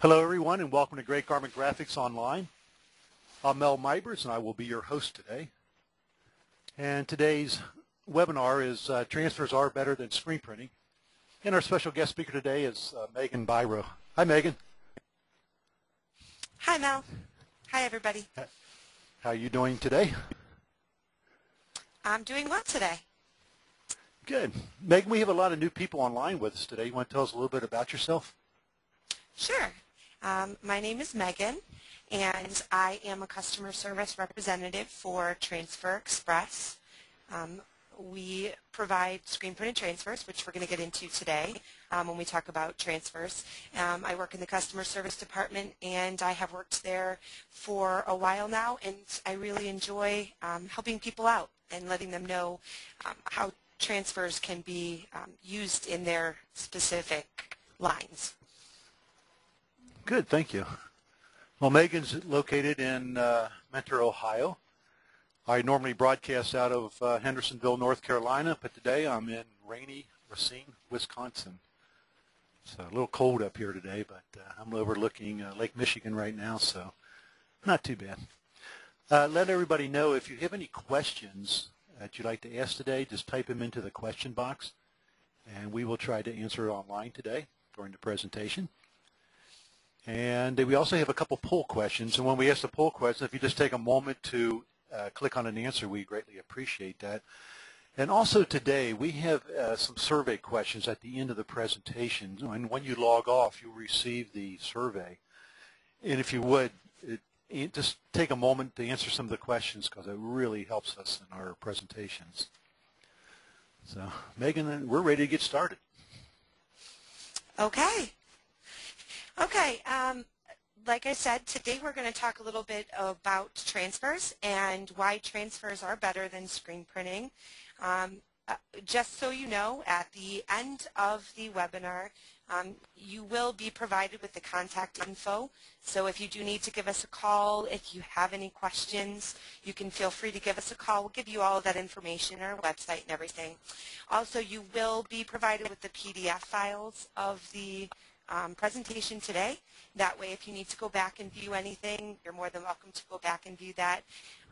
Hello everyone and welcome to Great Garment Graphics Online. I'm Mel Mybers and I will be your host today. And today's webinar is Transfers Are Better Than Screen Printing. And our special guest speaker today is Megan Biro. Hi Megan. Hi Mel. Hi everybody. How are you doing today? I'm doing well today. Good. Megan, we have a lot of new people online with us today. You want to tell us a little bit about yourself? Sure. My name is Megan, and I am a customer service representative for Transfer Express. We provide screen printed transfers, which we're going to get into today when we talk about transfers. I work in the customer service department, and I have worked there for a while now, and I really enjoy helping people out and letting them know how transfers can be used in their specific lines. Good, thank you. Well, Megan's located in Mentor, Ohio. I normally broadcast out of Hendersonville, North Carolina, but today I'm in rainy Racine, Wisconsin. It's a little cold up here today, but I'm overlooking Lake Michigan right now, so not too bad. Let everybody know if you have any questions that you'd like to ask today, just type them into the question box, and we will try to answer it online today during the presentation. And we also have a couple poll questions, and when we ask the poll question, if you just take a moment to click on an answer, we greatly appreciate that. And also today, we have some survey questions at the end of the presentation, and when you log off, you'll receive the survey. And if you would, just take a moment to answer some of the questions, because it really helps us in our presentations. So, Megan, we're ready to get started. Okay. Okay, like I said, today we're going to talk a little bit about transfers and why transfers are better than screen printing. Just so you know, at the end of the webinar, you will be provided with the contact info. So if you do need to give us a call, if you have any questions, you can feel free to give us a call. We'll give you all of that information on our website and everything. Also, you will be provided with the PDF files of the presentation today. That way, if you need to go back and view anything, you're more than welcome to go back and view that.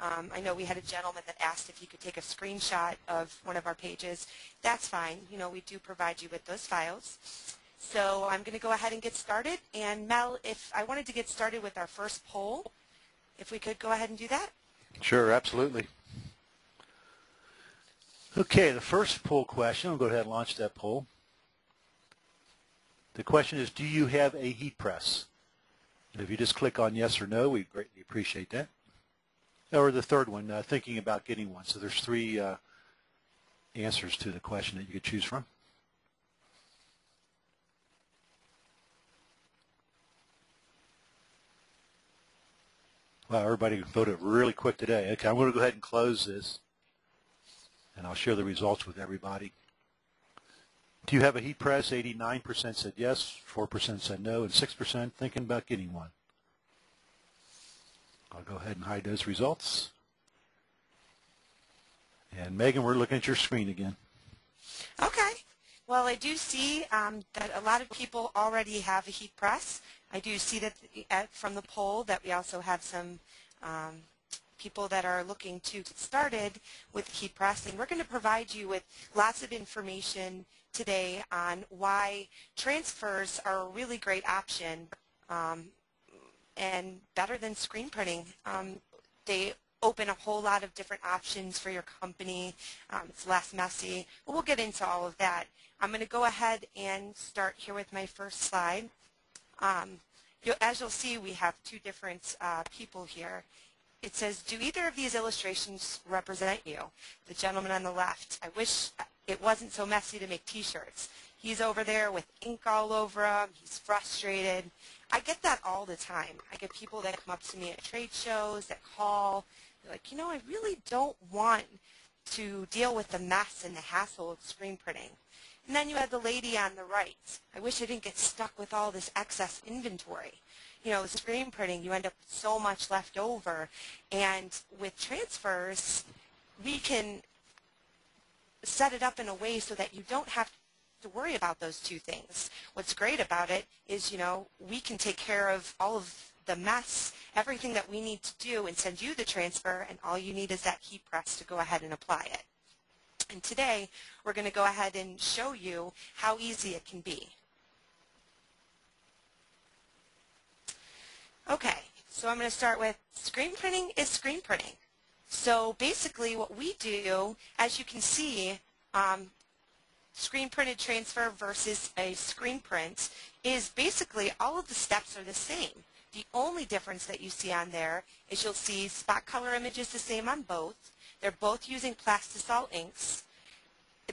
I know we had a gentleman that asked if you could take a screenshot of one of our pages. That's fine. You know, we do provide you with those files. So I'm going to go ahead and get started. And Mel, if I wanted to get started with our first poll, if we could go ahead and do that. Sure, absolutely. Okay, the first poll question, I'll go ahead and launch that poll. The question is, do you have a heat press? And if you just click on yes or no, we greatly appreciate that. Or the third one, thinking about getting one. So there's three answers to the question that you could choose from. Wow, everybody voted really quick today. Okay, I'm going to go ahead and close this, and I'll share the results with everybody. Do you have a heat press? 89% said yes, 4% said no, and 6% thinking about getting one. I'll go ahead and hide those results. And Megan, we're looking at your screen again. Okay. Well, I do see that a lot of people already have a heat press. I do see that from the poll that we also have some people that are looking to get started with heat press, and we're going to provide you with lots of information today on why transfers are a really great option and better than screen printing. They open a whole lot of different options for your company. It's less messy. But we'll get into all of that. I'm going to go ahead and start here with my first slide. As you'll see, we have two different people here. It says, do either of these illustrations represent you? The gentleman on the left, I wish it wasn't so messy to make t-shirts. He's over there with ink all over him. He's frustrated. I get that all the time. I get people that come up to me at trade shows that call. They're like, you know, I really don't want to deal with the mess and the hassle of screen printing. And then you have the lady on the right. I wish I didn't get stuck with all this excess inventory. You know, screen printing, you end up with so much left over. And with transfers, we can set it up in a way so that you don't have to worry about those two things. What's great about it is, we can take care of all of the mess, everything that we need to do, and send you the transfer, and all you need is that heat press to go ahead and apply it. And today, we're going to go ahead and show you how easy it can be. Okay, so I'm going to start with screen printing is screen printing. So basically what we do, as you can see, screen printed transfer versus a screen print is basically all of the steps are the same. The only difference that you see on there is you'll see spot color images the same on both. They're both using Plastisol inks.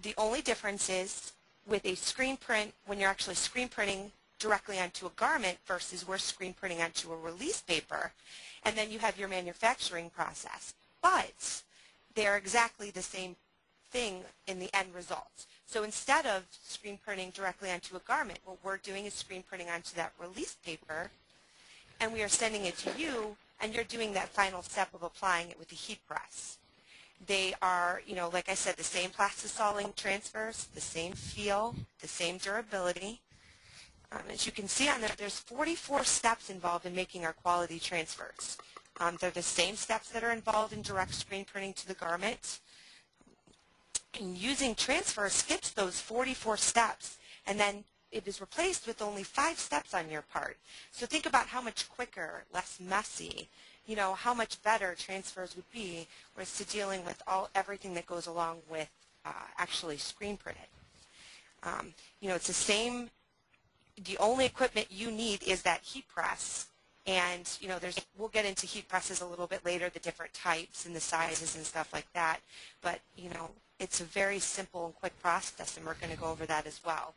The only difference is with a screen print, when you're actually screen printing directly onto a garment versus we're screen printing onto a release paper, and then you have your manufacturing process. But they're exactly the same thing in the end result. So instead of screen printing directly onto a garment, what we're doing is screen printing onto that release paper, and we are sending it to you, and you're doing that final step of applying it with the heat press. They are, like I said, the same Plastisol ink transfers, the same feel, the same durability. As you can see on there, there's 44 steps involved in making our quality transfers. They're the same steps that are involved in direct screen printing to the garment. And using transfer skips those 44 steps, and then it is replaced with only 5 steps on your part. So think about how much quicker, less messy, how much better transfers would be whereas to dealing with everything that goes along with actually screen printed. It's the same. The only equipment you need is that heat press, and we'll get into heat presses a little bit later, the different types and the sizes and stuff like that. But it's a very simple and quick process, and we're going to go over that as well.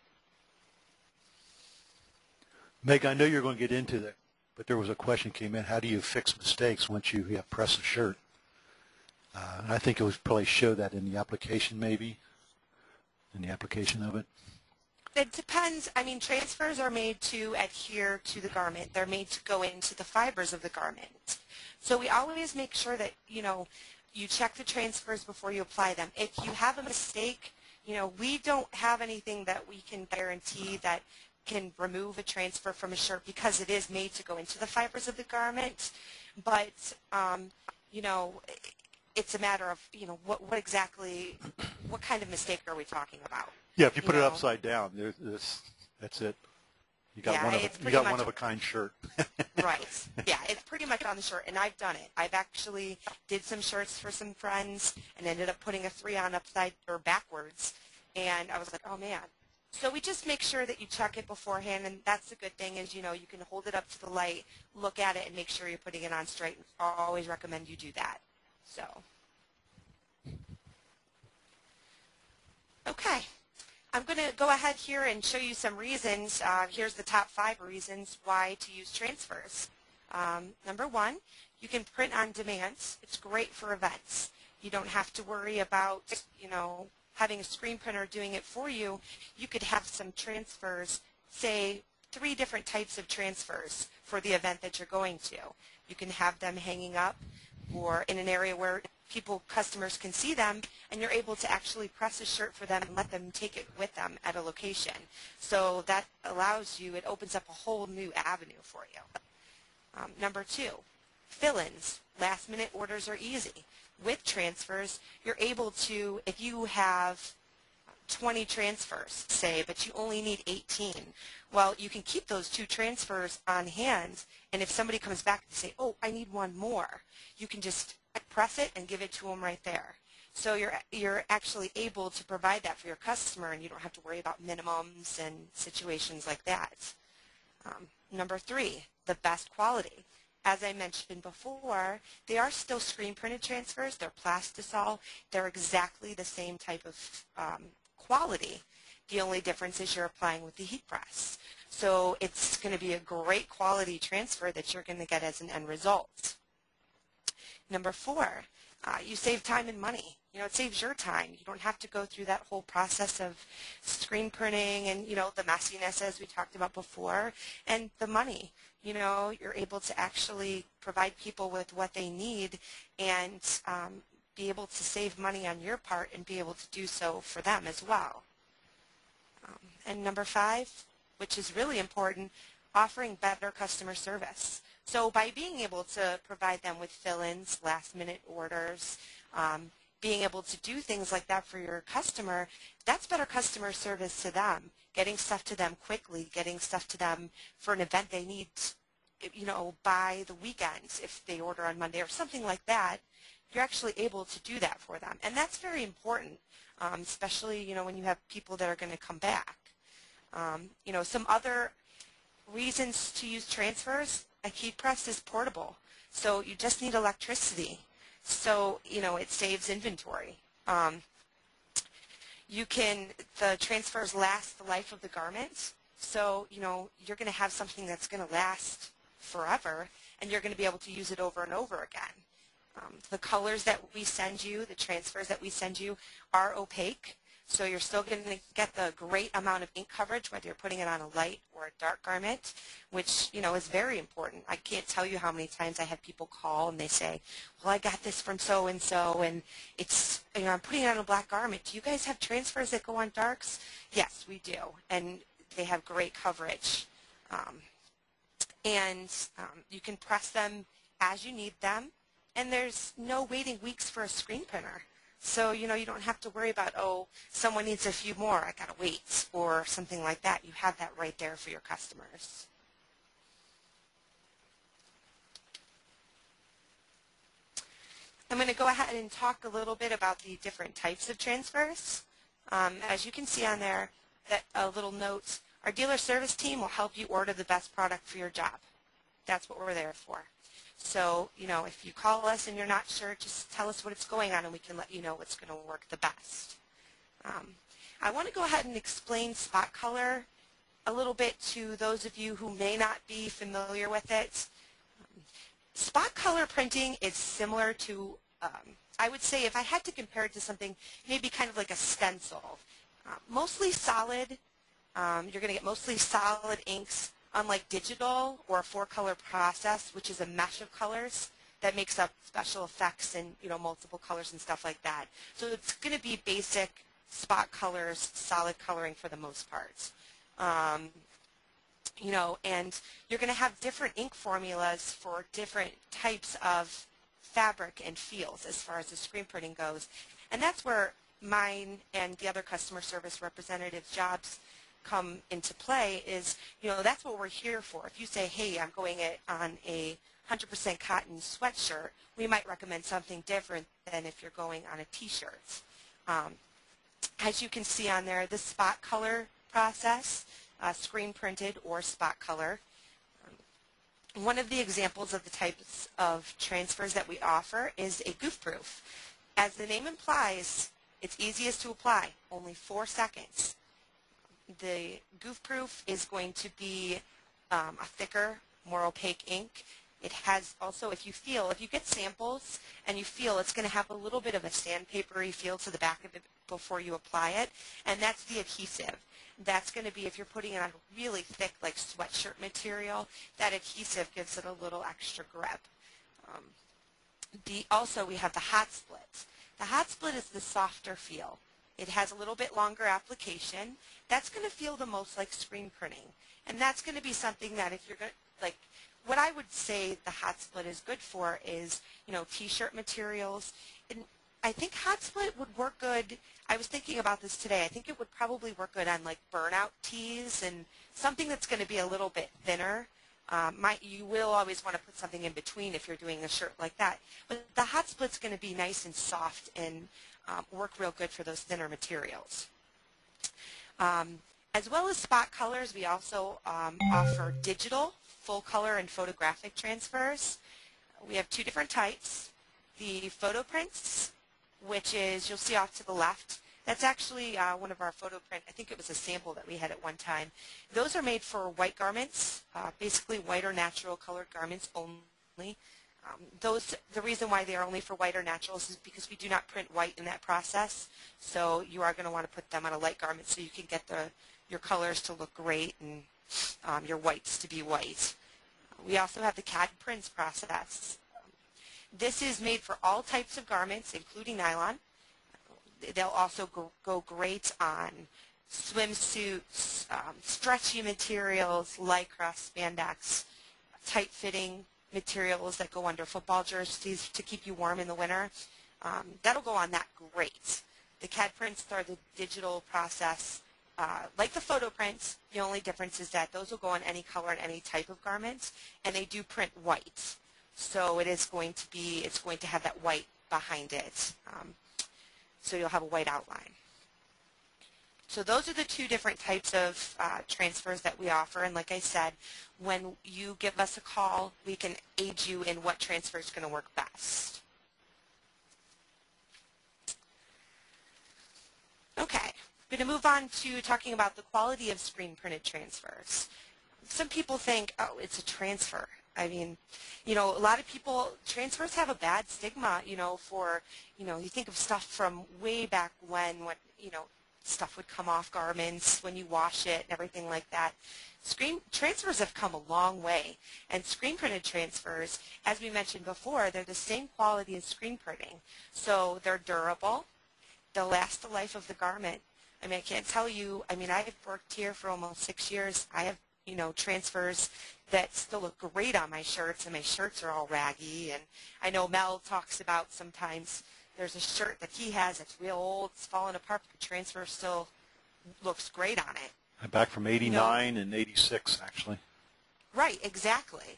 Meg, I know you're going to get into that, but there was a question came in. How do you fix mistakes once you press a shirt? And I think it was probably show that in the application, maybe, in the application of it. It depends. I mean, transfers are made to adhere to the garment. They're made to go into the fibers of the garment. So we always make sure that, you check the transfers before you apply them. If you have a mistake, we don't have anything that we can guarantee that can remove a transfer from a shirt because it is made to go into the fibers of the garment. But, it's a matter of, what kind of mistake are we talking about? Yeah, if you put it upside down, that's it. You got one of a kind shirt. Right. Yeah, it's pretty much on the shirt, and I've done it. I've actually did some shirts for some friends and ended up putting a 3 on upside or backwards, and I was like, oh man. So we just make sure that you check it beforehand, and that's the good thing is, you can hold it up to the light, look at it, and make sure you're putting it on straight. I always recommend you do that. So, okay. I'm going to go ahead here and show you some reasons. Here's the top 5 reasons why to use transfers. Number 1, you can print on demand. It's great for events. You don't have to worry about, having a screen printer doing it for you. You could have some transfers, say 3 different types of transfers for the event that you're going to. You can have them hanging up or in an area where customers can see them, and you're able to actually press a shirt for them and let them take it with them at a location. So that allows you, it opens up a whole new avenue for you. Number 2, fill-ins. Last-minute orders are easy. With transfers, you're able to, if you have 20 transfers, say, but you only need 18, well, you can keep those 2 transfers on hand, and if somebody comes back and say, oh, I need one more, you can just press it and give it to them right there. So you're actually able to provide that for your customer, and you don't have to worry about minimums and situations like that. Number 3, the best quality. As I mentioned before, they are still screen printed transfers. They're Plastisol. They're exactly the same type of quality. The only difference is you're applying with the heat press. So it's going to be a great quality transfer that you're going to get as an end result. Number 4, you save time and money. It saves your time. You don't have to go through that whole process of screen printing and, the messiness as we talked about before, and the money. You're able to actually provide people with what they need and be able to save money on your part and be able to do so for them as well. And number 5, which is really important, offering better customer service. So by being able to provide them with fill-ins, last-minute orders, being able to do things like that for your customer, that's better customer service to them, getting stuff to them quickly, getting stuff to them for an event they need, by the weekends if they order on Monday or something like that. You're actually able to do that for them. And that's very important, especially, when you have people that are going to come back. Some other reasons to use transfers, a heat press is portable. So you just need electricity. So, it saves inventory. The transfers last the life of the garment. So, you're going to have something that's going to last forever, and you're going to be able to use it over and over again. The colors that we send you, the transfers that we send you, are opaque. So you're still going to get the great amount of ink coverage, whether you're putting it on a light or a dark garment, which, is very important. I can't tell you how many times I have people call and they say, well, I got this from so-and-so, and it's, I'm putting it on a black garment. Do you guys have transfers that go on darks? Yes, we do, and they have great coverage. You can press them as you need them, and there's no waiting weeks for a screen printer. So, you don't have to worry about, someone needs a few more, I gotta wait, or something like that. You have that right there for your customers. I'm going to go ahead and talk a little bit about the different types of transfers. As you can see on there, that a little note, our dealer service team will help you order the best product for your job. That's what we're there for. So, if you call us and you're not sure, just tell us what's going on and we can let you know what's going to work the best. I want to go ahead and explain spot color a little bit to those of you who may not be familiar with it. Spot color printing is similar to, I would say if I had to compare it to something, maybe kind of like a stencil. Mostly solid. You're going to get mostly solid inks, unlike digital or a 4-color process, which is a mesh of colors that makes up special effects and multiple colors and stuff like that. So it's going to be basic spot colors, solid coloring for the most part. And you're going to have different ink formulas for different types of fabric and feels as far as the screen printing goes. And that's where mine and the other customer service representatives' jobs come into play is, that's what we're here for. If you say, hey, I'm going on a 100% cotton sweatshirt, we might recommend something different than if you're going on a t-shirt. As you can see on there, the spot color process, screen printed or spot color. One of the examples of the types of transfers that we offer is a goof proof. As the name implies, it's easiest to apply, only 4 seconds. The goof proof is going to be a thicker, more opaque ink. It has also, if you get samples and you feel, it's going to have a little bit of a sandpapery feel to the back of it before you apply it, and that's the adhesive. That's going to be if you're putting it on really thick, like sweatshirt material, that adhesive gives it a little extra grip. Also, we have the hot split. The hot split is the softer feel. It has a little bit longer application. That's going to feel the most like screen printing. And that's going to be something that if you're going to, like, what I would say the hot split is good for is, t-shirt materials. And I think hot split would work good. I was thinking about this today. I think it would probably work good on like burnout tees and something that's going to be a little bit thinner. You will always want to put something in between if you're doing a shirt like that. But the hot split's going to be nice and soft and work real good for those thinner materials. As well as spot colors, we also offer digital, full color, and photographic transfers. We have 2 different types. The photo prints, which is, you'll see off to the left, that's actually one of our photo print. I think it was a sample that we had at one time. Those are made for white garments, basically white or natural colored garments only. The reason why they are only for white or naturals is because we do not print white in that process. So you are going to want to put them on a light garment so you can get your colors to look great and your whites to be white. We also have the CAD prints process. This is made for all types of garments, including nylon. They'll also go great on swimsuits, stretchy materials, lycra, spandex, tight-fitting materials that go under football jerseys to keep you warm in the winter. That'll go on that great. The CAD prints are the digital process. Like the photo prints, the only difference is that those will go on any color and any type of garment, and they do print white. So it's going to have that white behind it. So you'll have a white outline. So those are the two different types of transfers that we offer. And like I said, when you give us a call, we can aid you in what transfer is going to work best. Okay, I'm going to move on to talking about the quality of screen printed transfers. Some people think, oh, it's a transfer. I mean, a lot of people, transfers have a bad stigma, for, you think of stuff from way back when, stuff would come off garments when you wash it and everything like that. Screen transfers have come a long way, and screen printed transfers, as we mentioned before, they're the same quality as screen printing. So they're durable. They'll last the life of the garment. I mean, I can't tell you, I've worked here for almost 6 years. I have, transfers that still look great on my shirts, and my shirts are all raggy. And I know Mel talks about sometimes there's a shirt that he has that's real old, it's falling apart, but the transfer still looks great on it. I'm back from 89 and 86, actually. Right, exactly.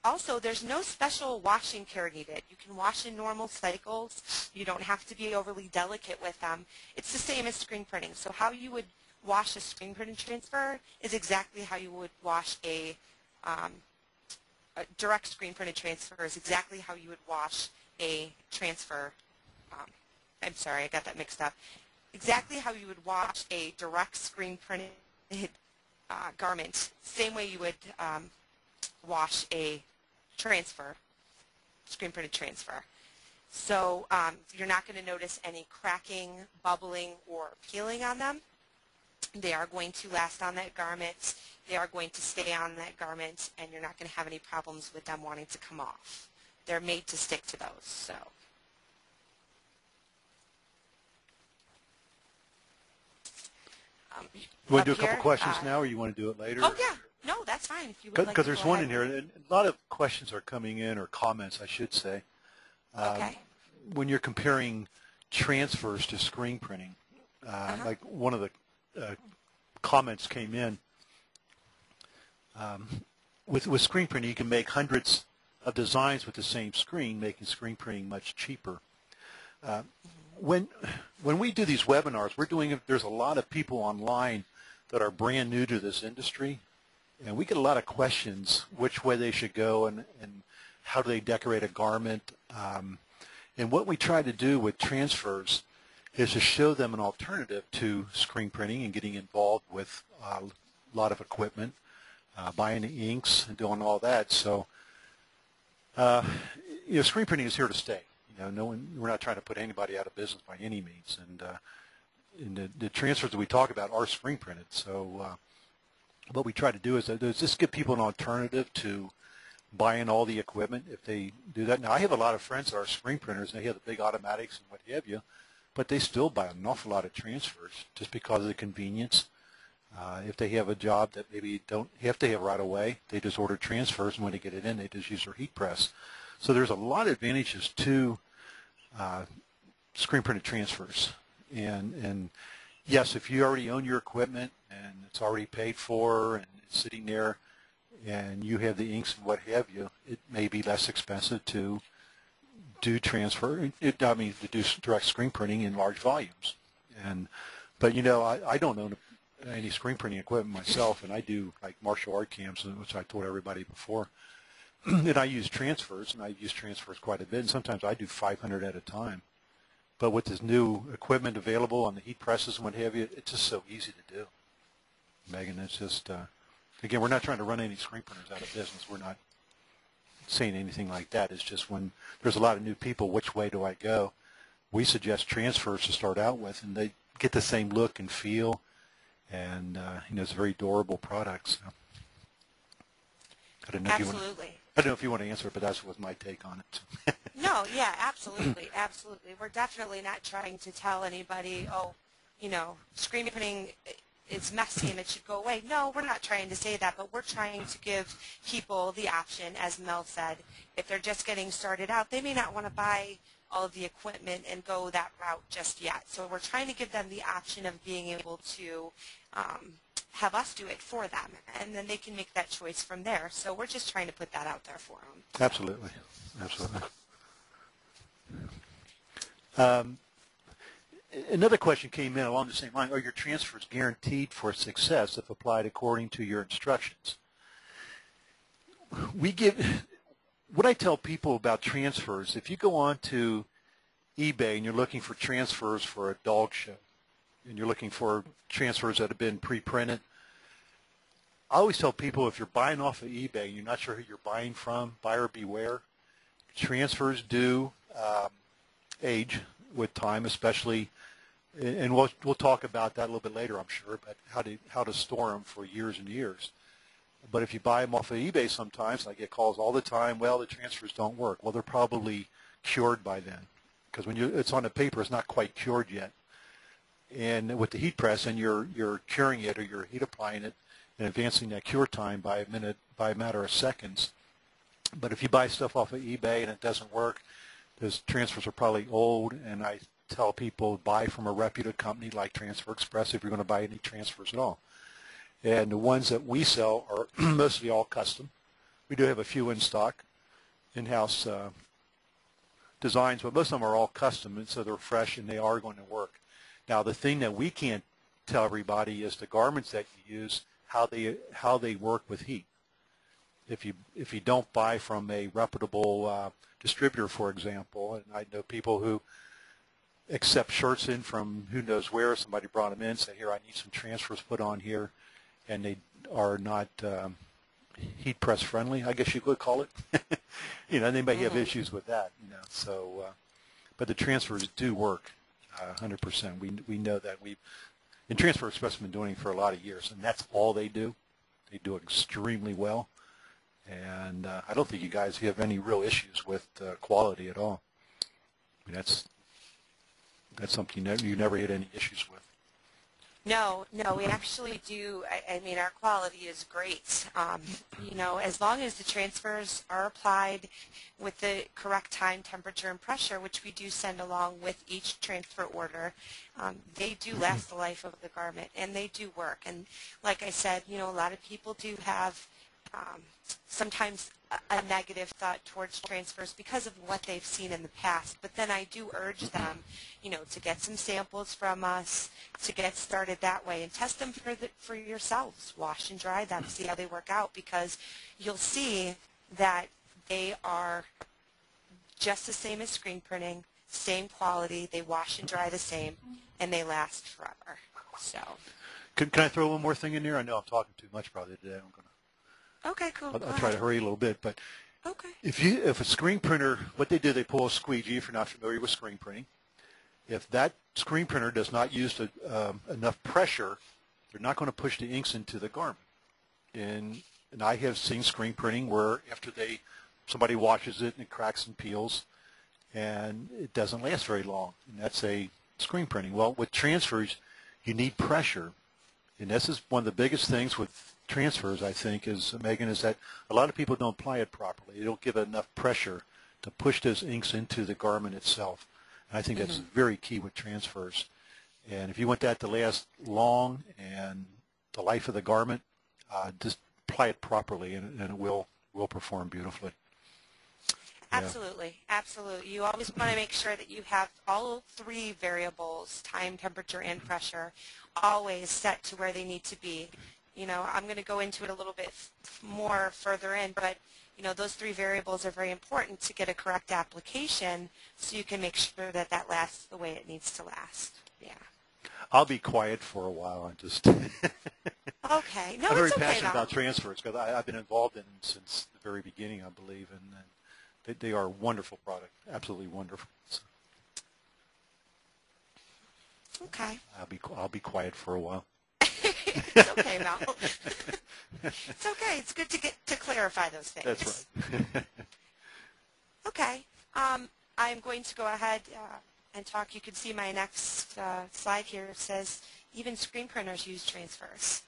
Also, there's no special washing care needed. You can wash in normal cycles. You don't have to be overly delicate with them. It's the same as screen printing. So how you would wash a screen printing transfer is exactly how you would wash a direct screen printed transfer is exactly how you would wash a transfer. I'm sorry, I got that mixed up. Exactly how you would wash a direct screen printed garment. Same way you would wash a transfer, screen printed transfer. So you're not going to notice any cracking, bubbling, or peeling on them. They are going to last on that garment. They are going to stay on that garment, and you're not going to have any problems with them wanting to come off. They're made to stick to those. So. You want to do a couple questions now, or you want to do it later? Oh, yeah. No, that's fine. If you would like to Because there's go one ahead. in here, and a lot of questions are coming in, or comments, I should say. Okay. When you're comparing transfers to screen printing, like one of the comments came in, with screen printing, you can make hundreds of designs with the same screen, making screen printing much cheaper. When we do these webinars, there's a lot of people online that are brand new to this industry, and we get a lot of questions which way they should go and how do they decorate a garment. And what we try to do with transfers is to show them an alternative to screen printing and getting involved with a lot of equipment, buying the inks and doing all that. So, screen printing is here to stay. We're not trying to put anybody out of business by any means. And the transfers that we talk about are screen printed. So what we try to do is just give people an alternative to buying all the equipment if they do that. Now, I have a lot of friends that are screen printers, and they have the big automatics and what have you, but they still buy an awful lot of transfers just because of the convenience. If they have a job that maybe don't have to have right away, they just order transfers, and when they get it in, they just use their heat press. So there's a lot of advantages to screen printed transfers. And yes, if you already own your equipment and it's already paid for and it's sitting there and you have the inks and what have you, it may be less expensive to do transfer. To do direct screen printing in large volumes. But I don't own any screen printing equipment myself, and I do like martial art camps, which I told everybody before. And I use transfers, and I use transfers quite a bit, and sometimes I do 500 at a time. But with this new equipment available on the heat presses and what have you, it's just so easy to do. Megan, it's just, again, we're not trying to run any screen printers out of business. We're not saying anything like that. It's just when there's a lot of new people, which way do I go? We suggest transfers to start out with, and they get the same look and feel, and it's a very durable product. So. I don't know Absolutely. I don't know if you want to answer it, but that was my take on it. No, yeah, absolutely, absolutely. We're definitely not trying to tell anybody, oh, screen printing is messy and it should go away. No, we're not trying to say that, but we're trying to give people the option, as Mel said. If they're just getting started out, they may not want to buy all of the equipment and go that route just yet. So we're trying to give them the option of being able to have us do it for them, and then they can make that choice from there. So we're just trying to put that out there for them. Absolutely. Absolutely. Another question came in along the same line. Are your transfers guaranteed for success if applied according to your instructions? What I tell people about transfers, if you go on to eBay and you're looking for transfers for a dog show, and you're looking for transfers that have been pre-printed, I always tell people if you're buying off of eBay and you're not sure who you're buying from, buyer beware. Transfers do age with time, especially, and we'll talk about that a little bit later, I'm sure, but how to store them for years and years. But if you buy them off of eBay sometimes, I get calls all the time, well, the transfers don't work. Well, they're probably cured by then, because when it's on the paper, it's not quite cured yet. And with the heat press, and you're curing it or you're heat applying it and advancing that cure time by a matter of seconds. But if you buy stuff off of eBay and it doesn't work, those transfers are probably old, and I tell people buy from a reputed company like Transfer Express if you're going to buy any transfers at all. And the ones that we sell are mostly all custom. We do have a few in stock, in-house designs, but most of them are all custom, and so they're fresh and they are going to work. Now, the thing that we can't tell everybody is the garments that you use, how they work with heat. If you don't buy from a reputable distributor, for example, and I know people who accept shirts in from who knows where, somebody brought them in, say, here, I need some transfers put on here, and they are not heat press friendly, I guess you could call it. They may have issues with that, So, but the transfers do work 100%. We know that. In Transfer Express, we've been doing it for a lot of years, and that's all they do. They do it extremely well, and I don't think you guys have any real issues with quality at all. I mean, that's something you never had any issues with. No, we actually do. I mean, our quality is great. As long as the transfers are applied with the correct time, temperature, and pressure, which we do send along with each transfer order, they do last the life of the garment, and they do work. And like I said, a lot of people do have sometimes a negative thought towards transfers because of what they've seen in the past. But then I do urge them, to get some samples from us, to get started that way, and test them for yourselves. Wash and dry them, see how they work out, because you'll see that they are just the same as screen printing, same quality, they wash and dry the same, and they last forever. So. Can I throw one more thing in there? I know I'm talking too much probably today. Okay, cool. I'll try to hurry a little bit, but okay. If a screen printer, what they do, they pull a squeegee. If you're not familiar with screen printing, if that screen printer does not use enough pressure, they're not going to push the inks into the garment. And I have seen screen printing where after somebody washes it and it cracks and peels, and it doesn't last very long. And that's a screen printing. Well, with transfers, you need pressure, and this is one of the biggest things with transfers, I think, Megan, is that a lot of people don't apply it properly. They don't give it enough pressure to push those inks into the garment itself. And I think that's very key with transfers. And if you want that to last long and the life of the garment, just apply it properly, and it will perform beautifully. Absolutely, absolutely. You always want to make sure that you have all three variables, time, temperature, and pressure, always set to where they need to be. I'm going to go into it a little bit more further in, but, those three variables are very important to get a correct application so you can make sure that lasts the way it needs to last. Yeah. I'll be quiet for a while. I'm just okay. No, I'm very it's okay, passionate about transfers because I've been involved in them since the very beginning, I believe, and they are a wonderful product, absolutely wonderful. So, okay. I'll be quiet for a while. It's okay, Mel. It's okay. It's good to clarify those things. That's right. Okay. I'm going to go ahead and talk, you can see my next slide here says even screen printers use transfers.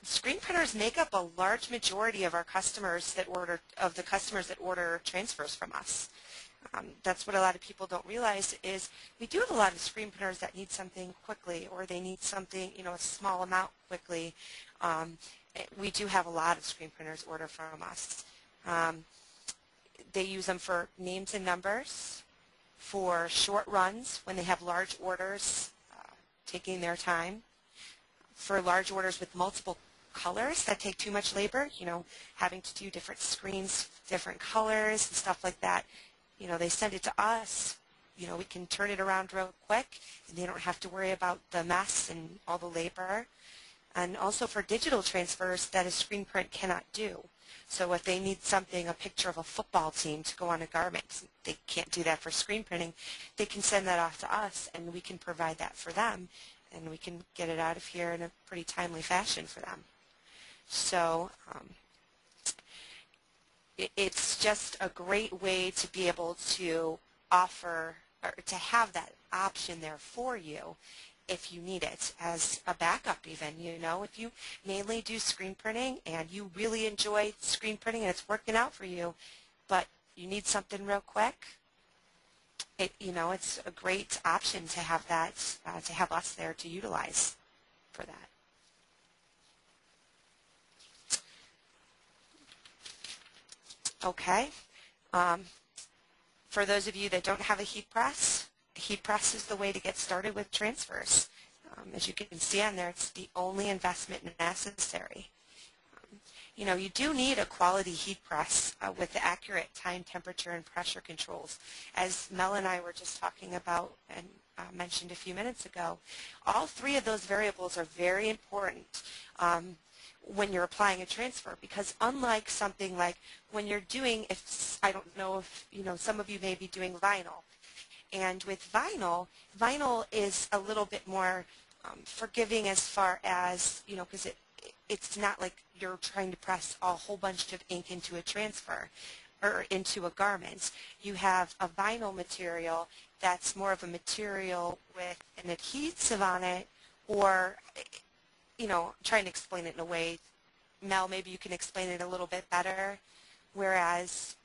Screen printers make up a large majority of our customers that order transfers from us. That's what a lot of people don't realize is we do have a lot of screen printers that need something quickly, or they need something, a small amount quickly. We do have a lot of screen printers order from us. They use them for names and numbers, for short runs when they have large orders taking their time, for large orders with multiple colors that take too much labor, having to do different screens, different colors and stuff like that. They send it to us. We can turn it around real quick, and they don't have to worry about the mess and all the labor. And also for digital transfers that a screen print cannot do. So if they need something, a picture of a football team to go on a garment, they can't do that for screen printing. They can send that off to us, and we can provide that for them, and we can get it out of here in a pretty timely fashion for them. So it's just a great way to be able to offer or to have that option there for you if you need it as a backup even. If you mainly do screen printing and you really enjoy screen printing and it's working out for you, but you need something real quick, it's a great option to have that, to have us there to utilize for that. Okay. For those of you that don't have a heat press is the way to get started with transfers. As you can see on there, it's the only investment necessary. You do need a quality heat press with the accurate time, temperature, and pressure controls. As Mel and I were just talking about and mentioned a few minutes ago, all three of those variables are very important when you're applying a transfer, because unlike something like when you're doing, I don't know if, some of you may be doing vinyl. And with vinyl is a little bit more forgiving as far as, because it's not like you're trying to press a whole bunch of ink into a transfer or into a garment. You have a vinyl material that's more of a material with an adhesive on it, or, trying to explain it in a way, Mel, maybe you can explain it a little bit better, whereas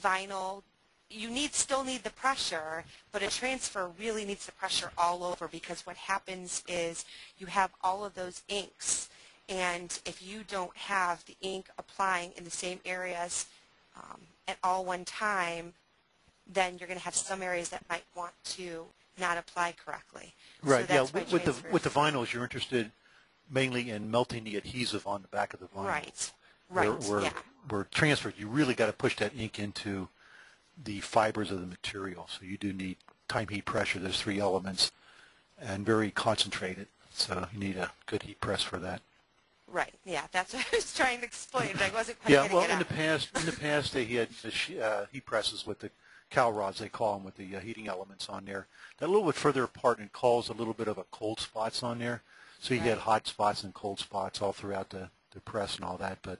vinyl, you still need the pressure, but a transfer really needs the pressure all over, because what happens is you have all of those inks, and if you don't have the ink applying in the same areas at all one time, then you're going to have some areas that might want to not apply correctly. Right. So Yeah. With the vinyls, you're interested mainly in melting the adhesive on the back of the vinyl. Right. Right. Where transferred, you really got to push that ink into the fibers of the material. So you do need time, heat, pressure, those three elements, and very concentrated. So you need a good heat press for that. Right. Yeah, that's what I was trying to explain. I wasn't quite getting it out. In the past they had the heat presses with the cow rods, they call them, with the heating elements on there. That a little bit further apart, and it caused a little bit of a cold spots on there. So you had hot spots and cold spots all throughout the press and all that. But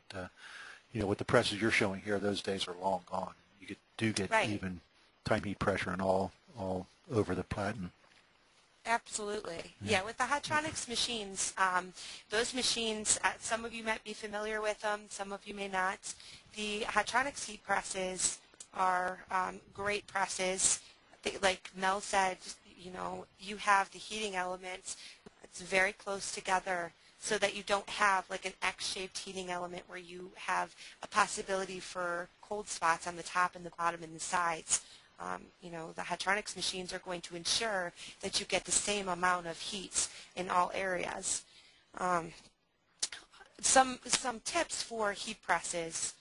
with the presses you're showing here, those days are long gone. You do get even time, heat, pressure, and all over the platen. Absolutely. Yeah, with the Hatronics machines, those machines, some of you might be familiar with them, some of you may not. The Hatronics heat presses are great presses. Like Mel said, you have the heating elements. It's very close together, so that you don't have like an X-shaped heating element where you have a possibility for cold spots on the top and the bottom and the sides. The Hatronics machines are going to ensure that you get the same amount of heat in all areas. Some tips for heat presses.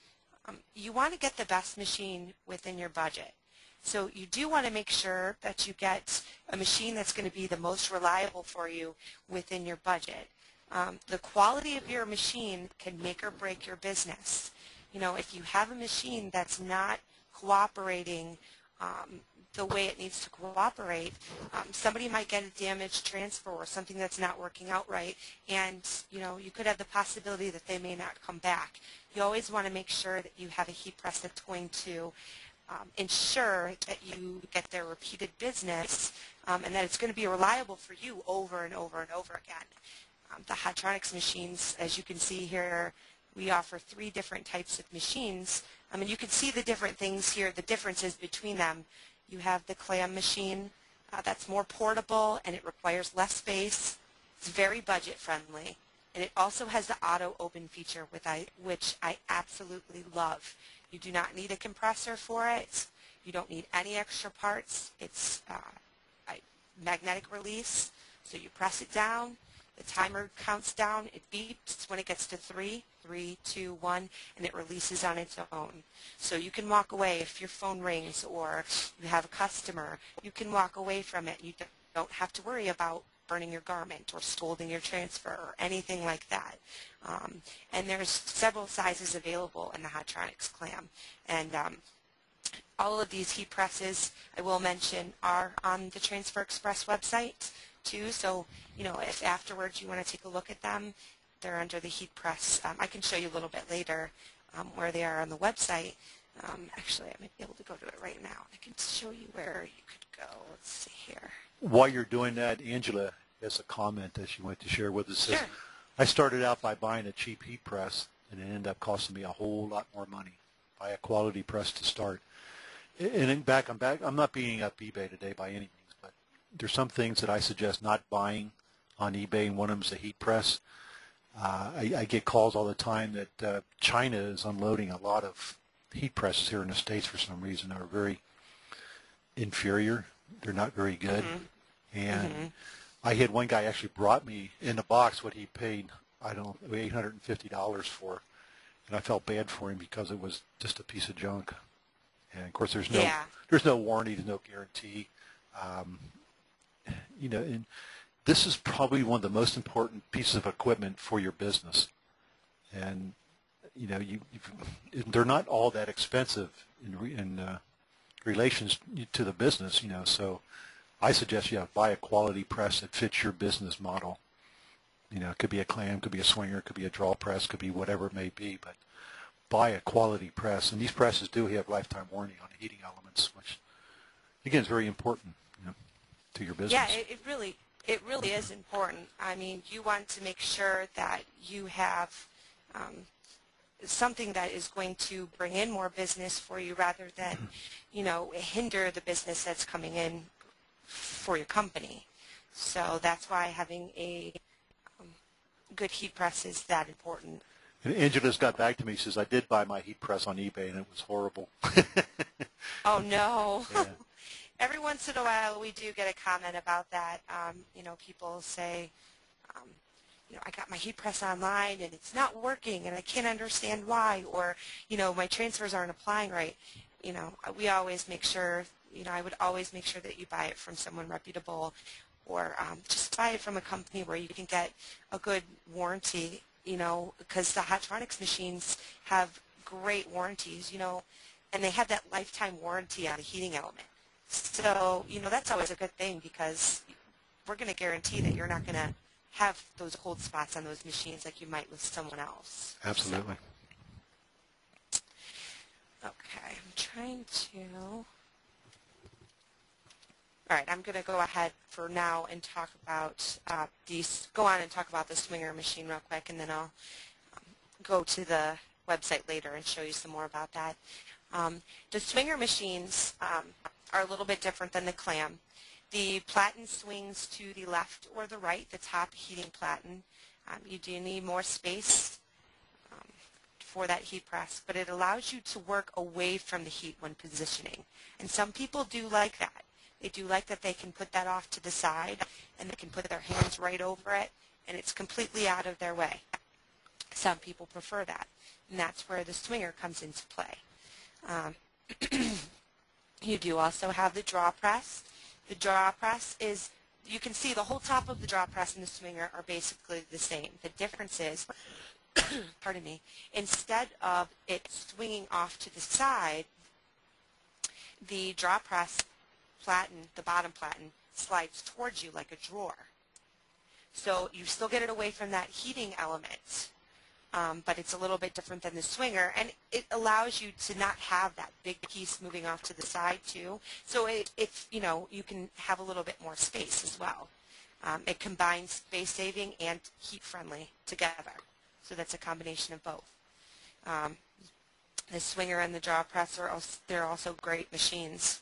You want to get the best machine within your budget. So you do want to make sure that you get a machine that's going to be the most reliable for you within your budget. The quality of your machine can make or break your business. If you have a machine that's not cooperating the way it needs to cooperate, somebody might get a damaged transfer or something that's not working out right, and you could have the possibility that they may not come back. You always want to make sure that you have a heat press that's going to ensure that you get their repeated business and that it's going to be reliable for you over and over and over again. The Hatronics machines, as you can see here, we offer 3 different types of machines. And you can see the different things here, the differences between them. You have the clam machine that's more portable and it requires less space. It's very budget friendly. And it also has the auto open feature, which I absolutely love. You do not need a compressor for it. You don't need any extra parts. It's a magnetic release, so you press it down. The timer counts down. It beeps when it gets to 3, 3, 2, 1, and it releases on its own. So you can walk away if your phone rings or you have a customer. You can walk away from it. You don't have to worry about burning your garment or scolding your transfer or anything like that. And there's several sizes available in the Hatronics clam. And all of these heat presses, I will mention, are on the Transfer Express website too. So, if afterwards you want to take a look at them, they're under the heat press. I can show you a little bit later where they are on the website. Actually, I might be able to go to it right now. I can show you where you could go. Let's see here. While you're doing that, Angela has a comment that she wanted to share with us. Sure. Says, I started out by buying a cheap heat press, and it ended up costing me a whole lot more money. Buy a quality press to start. And I'm not beating up eBay today by any means, but there's some things that I suggest not buying on eBay, and one of them is a heat press. I get calls all the time that China is unloading a lot of heat presses here in the States for some reason. They're very inferior. They're not very good. Mm-hmm. And I had one guy actually brought me in the box what he paid, $850 for, and I felt bad for him because it was just a piece of junk. And of course, there's no warranty, there's no guarantee. And this is probably one of the most important pieces of equipment for your business. And they're not all that expensive in relations to the business. So I suggest buy a quality press that fits your business model. It could be a clam, could be a swinger, could be a draw press, could be whatever it may be, but buy a quality press. And these presses do have lifetime warranty on the heating elements, which again is very important to your business. Yeah, it really is important. I mean, you want to make sure that you have something that is going to bring in more business for you rather than, hinder the business that's coming in for your company. So that's why having a good heat press is that important. And Angela's got back to me. She says, I did buy my heat press on eBay, and it was horrible. Oh, no. Yeah. Every once in a while, we do get a comment about that. People say, I got my heat press online, and it's not working, and I can't understand why, or, my transfers aren't applying right. We always make sure, I would always make sure that you buy it from someone reputable, or just buy it from a company where you can get a good warranty, because the Hatronics machines have great warranties, and they have that lifetime warranty on the heating element. So, that's always a good thing because we're going to guarantee that you're not going to have those cold spots on those machines like you might with someone else. Absolutely. So, okay, I'm trying to... All right, I'm going to go ahead for now and talk about go on and talk about the Swinger machine real quick, and then I'll go to the website later and show you some more about that. The Swinger machines are a little bit different than the clam. The platen swings to the left or the right, the top heating platen. You do need more space for that heat press, but it allows you to work away from the heat when positioning. And some people do like that. They do like that they can put that off to the side and they can put their hands right over it and it's completely out of their way. Some people prefer that, and that's where the Swinger comes into play. You do also have the draw press. The draw press is, you can see the whole top of the draw press and the Swinger are basically the same. The difference is, pardon me, instead of it swinging off to the side, the draw press platen, the bottom platen, slides towards you like a drawer. So you still get it away from that heating element, but it's a little bit different than the swinger, and it allows you to not have that big piece moving off to the side too. So you can have a little bit more space as well. It combines space saving and heat friendly together. So that's a combination of both. The swinger and the jaw press they're also great machines.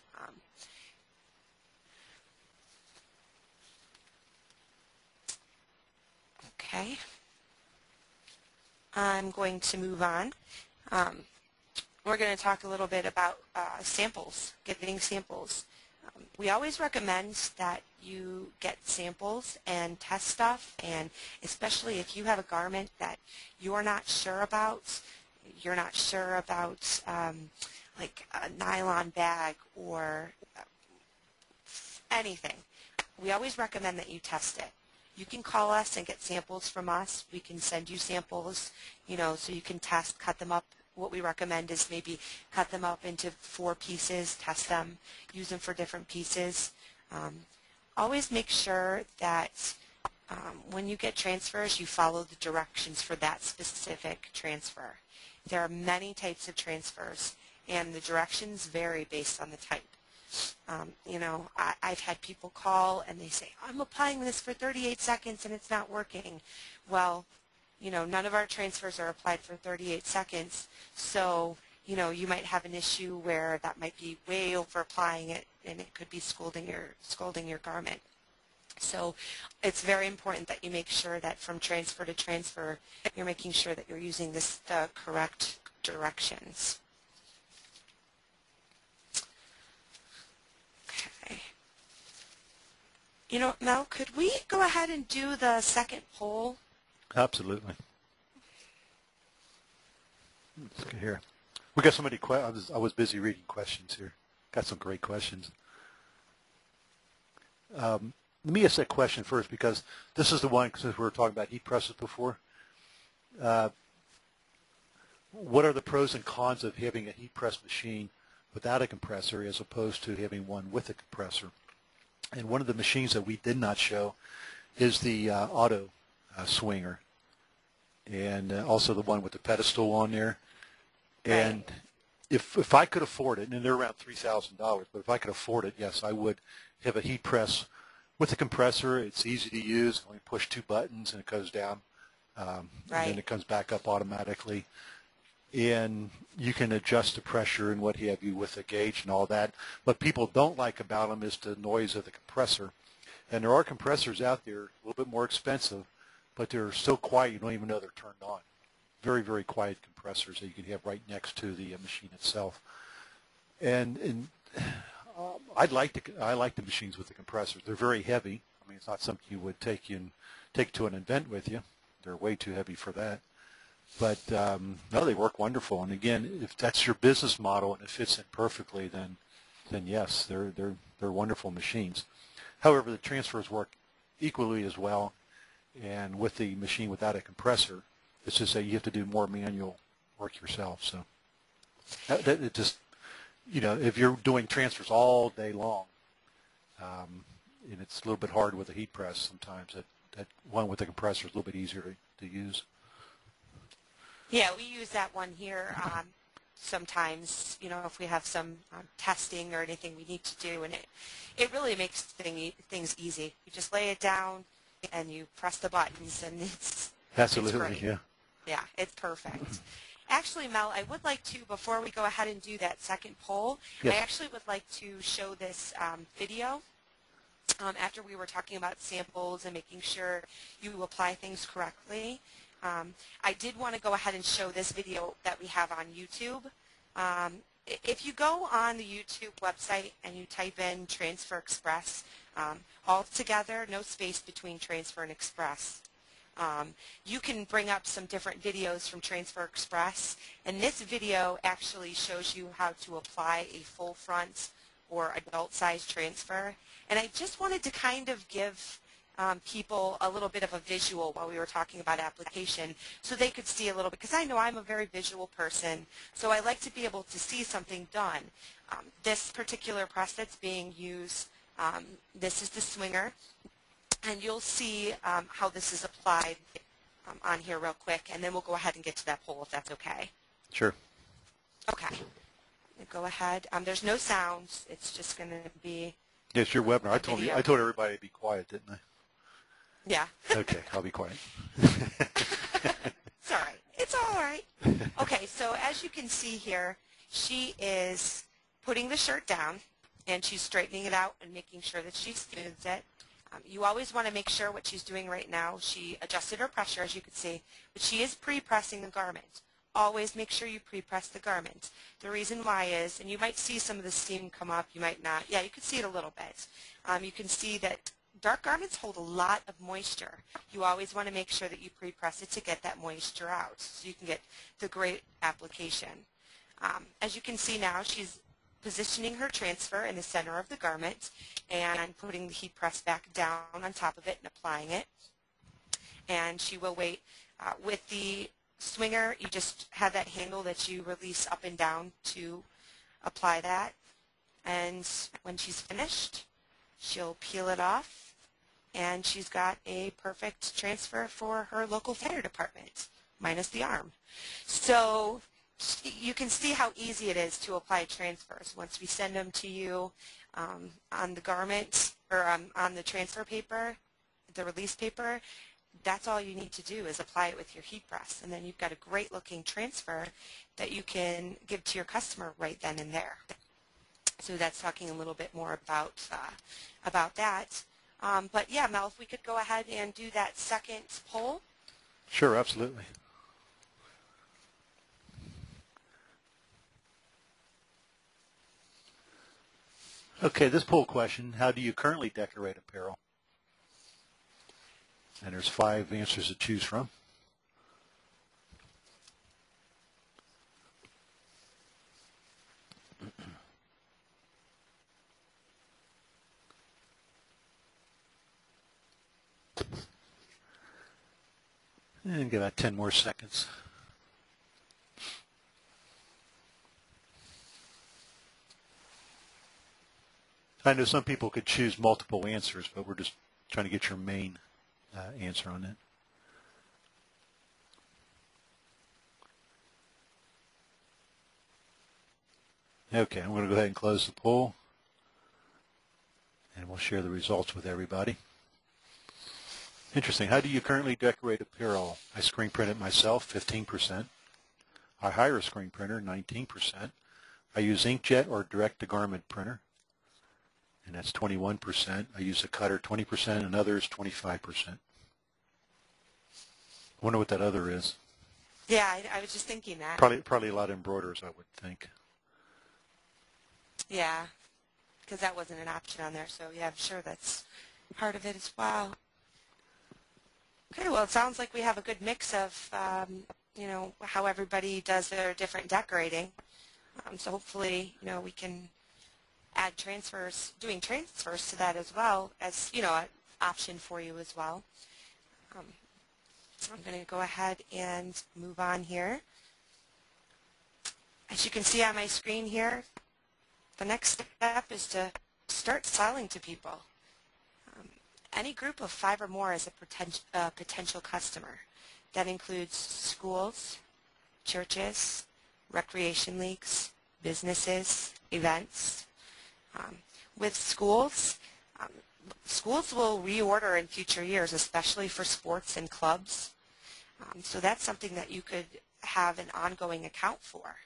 Okay. I'm going to move on. We're going to talk a little bit about samples, getting samples. We always recommend that you get samples and test stuff, and especially if you have a garment that you're not sure about, like a nylon bag or anything, we always recommend that you test it. You can call us and get samples from us. We can send you samples, so you can test, cut them up. What we recommend is maybe cut them up into 4 pieces, test them, use them for different pieces. Always make sure that when you get transfers, you follow the directions for that specific transfer. There are many types of transfers, and the directions vary based on the type. I've had people call and they say, I'm applying this for 38 seconds and it's not working. Well, none of our transfers are applied for 38 seconds, so, you might have an issue where that might be way over applying it and it could be scalding your garment. So it's very important that you make sure that from transfer to transfer, you're making sure that you're using the correct directions. Mel, could we go ahead and do the second poll? Absolutely. Let's get here. We got so many questions. I was busy reading questions here. Got some great questions. Let me ask that question first, because this is the one, since we were talking about heat presses before. What are the pros and cons of having a heat press machine without a compressor as opposed to having one with a compressor? And one of the machines that we did not show is the auto swinger, and also the one with the pedestal on there. And right. if I could afford it, and they're around $3,000, but if I could afford it, yes, I would have a heat press with a compressor. It's easy to use. Only push 2 buttons and it goes down, and then it comes back up automatically. And you can adjust the pressure and what have you with a gauge and all that. What people don't like about them is the noise of the compressor. And there are compressors out there, a little bit more expensive, but they're so quiet you don't even know they're turned on. Very, very quiet compressors that you can have right next to the machine itself. And I like the machines with the compressors. They're very heavy. I mean, it's not something you would take to an event with you. They're way too heavy for that. But no, they work wonderful. And again, if that's your business model and it fits in perfectly, then yes, they're wonderful machines. However, the transfers work equally as well. And with the machine without a compressor, it's just that you have to do more manual work yourself. So it just, if you're doing transfers all day long, and it's a little bit hard with a heat press sometimes, that one with a compressor is a little bit easier to use. Yeah, we use that one here sometimes, if we have some testing or anything we need to do, and it really makes things easy. You just lay it down and you press the buttons, and it's great. Yeah. Yeah, it's perfect. Actually, Mel, I would like to, before we go ahead and do that second poll, Yes. I actually would like to show this video. After we were talking about samples and making sure you apply things correctly, I did want to go ahead and show this video that we have on YouTube. If you go on the YouTube website and you type in Transfer Express, all together, no space between Transfer and Express, you can bring up some different videos from Transfer Express, and this video actually shows you how to apply a full front or adult size transfer. And I just wanted to kind of give people a little bit of a visual while we were talking about application, so they could see a little bit, because I know I'm a very visual person, so I like to be able to see something done. This particular press that's being used, this is the swinger, and you'll see how this is applied on here real quick, and then we'll go ahead and get to that poll if that's okay. Sure. Okay. Go ahead. There's no sounds. It's just going to be Yeah, it's your webinar. I told everybody to be quiet, didn't I? Yeah. Okay, I'll be quiet. It's all right. It's all right. Okay, so as you can see here, she is putting the shirt down, and she's straightening it out and making sure that she smooths it. You always want to make sure what she's doing right now. She adjusted her pressure, as you can see, but she is pre-pressing the garment. Always make sure you pre-press the garment. The reason why is, and you might see some of the steam come up, you might not. Yeah, you can see it a little bit. You can see that dark garments hold a lot of moisture. You always want to make sure that you pre-press it to get that moisture out so you can get the great application. As you can see now, she's positioning her transfer in the center of the garment and putting the heat press back down on top of it and applying it. And she will wait. With the swinger, you just have that handle that you release up and down to apply that. And when she's finished, she'll peel it off, and she's got a perfect transfer for her local fire department, minus the arm. So you can see how easy it is to apply transfers. Once we send them to you on the garment or on the transfer paper, the release paper, that's all you need to do is apply it with your heat press, and then you've got a great looking transfer that you can give to your customer right then and there. So that's talking a little bit more about that. But yeah, Mel, if we could go ahead and do that second poll. Sure, absolutely. Okay, this poll question, how do you currently decorate apparel? And there's 5 answers to choose from. And give about 10 more seconds. I know some people could choose multiple answers, but we're just trying to get your main answer on that. Okay, I'm going to go ahead and close the poll, and we'll share the results with everybody. Interesting. How do you currently decorate apparel? I screen print it myself, 15%. I hire a screen printer, 19%. I use inkjet or direct-to-garment printer, and that's 21%. I use a cutter, 20%, and others, 25%. I wonder what that other is. Yeah, I was just thinking that. Probably a lot of embroiders, I would think. Yeah, because that wasn't an option on there. So yeah, I'm sure that's part of it as well. Okay, well, it sounds like we have a good mix of, you know, how everybody does their different decorating. So hopefully, you know, we can add transfers, doing transfers to that as well as, you know, an option for you as well. I'm going to go ahead and move on here. As you can see on my screen here, the next step is to start selling to people. Any group of 5 or more is a potential customer. That includes schools, churches, recreation leagues, businesses, events. With schools, schools will reorder in future years, especially for sports and clubs. So that's something that you could have an ongoing account for.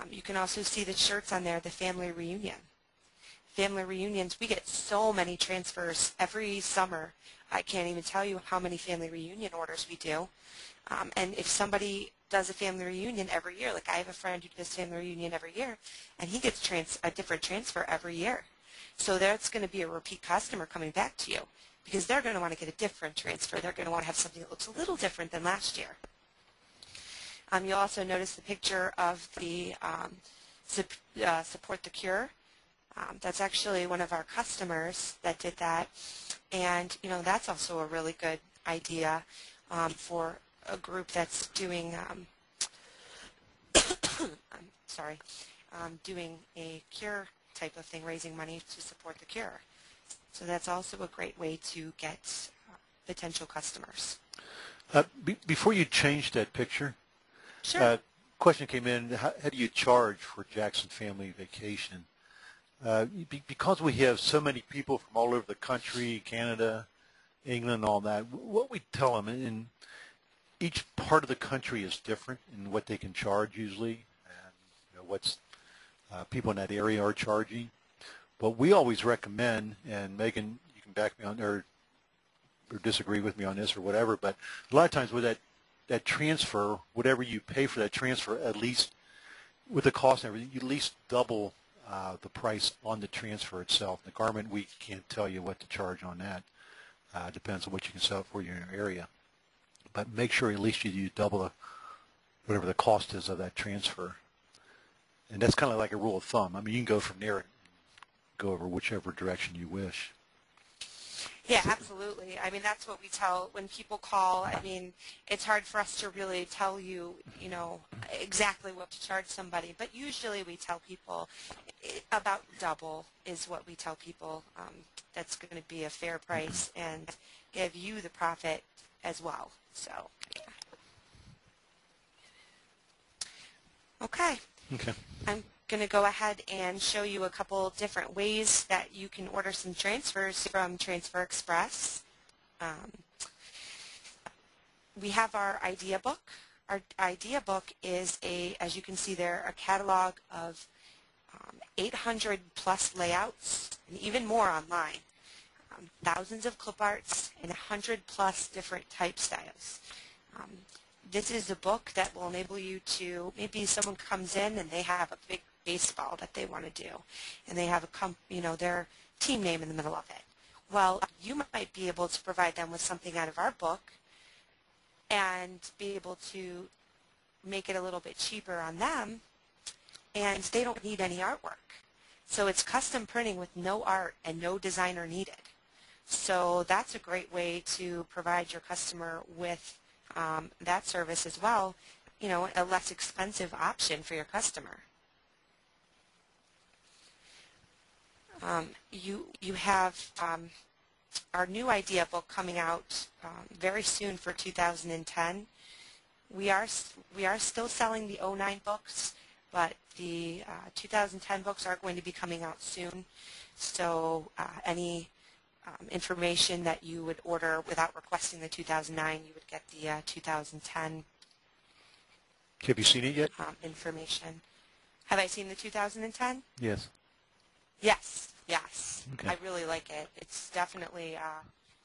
You can also see the shirts on there, the family reunion. Family reunions, we get so many transfers every summer. I can't even tell you how many family reunion orders we do. And if somebody does a family reunion every year, like I have a friend who does family reunion every year, and he gets a different transfer every year. So that's going to be a repeat customer coming back to you because they're going to want to get a different transfer. They're going to want to have something that looks a little different than last year. You'll also notice the picture of the Support the Cure. That's actually one of our customers that did that, and you know that's also a really good idea for a group that's doing doing a cure type of thing, raising money to support the cure. So that's also a great way to get potential customers. Before you change that picture, Sure. question came in, how do you charge for Jackson Family Vacation? Because we have so many people from all over the country, Canada, England, all that, what we tell them, and each part of the country is different in what they can charge usually, and what's people in that area are charging. But we always recommend, and Megan, you can back me on or disagree with me on this or whatever, but a lot of times with that transfer, whatever you pay for that transfer, at least with the cost and everything, you at least double the price on the transfer itself. The garment, we can't tell you what to charge on that. Depends on what you can sell it for in your area. But make sure at least you double whatever the cost is of that transfer. And that's kind of like a rule of thumb. I mean, you can go from there and go over whichever direction you wish. Yeah, absolutely. I mean, that's what we tell when people call. I mean, it's hard for us to really tell you, exactly what to charge somebody. But usually we tell people about double is what we tell people. That's going to be a fair price and give you the profit as well. So, yeah. Okay. Okay. I'm going to go ahead and show you a couple different ways that you can order some transfers from Transfer Express. We have our idea book. Our idea book is as you can see there, a catalog of 800 plus layouts and even more online. Thousands of clip arts and 100 plus different type styles. This is a book that will enable you to, maybe someone comes in and they have a big baseball that they want to do, and they have their team name in the middle of it. Well, you might be able to provide them with something out of our book and be able to make it a little bit cheaper on them, and they don't need any artwork. So it's custom printing with no art and no designer needed. So that's a great way to provide your customer with that service as well, a less expensive option for your customer. You have our new idea book coming out very soon for 2010. We are still selling the 09 books, but the 2010 books are going to be coming out soon. So any information that you would order without requesting the 2009, you would get the 2010. Have you seen it yet? Information. Have I seen the 2010? Yes. Yes. Okay. I really like it. It's definitely,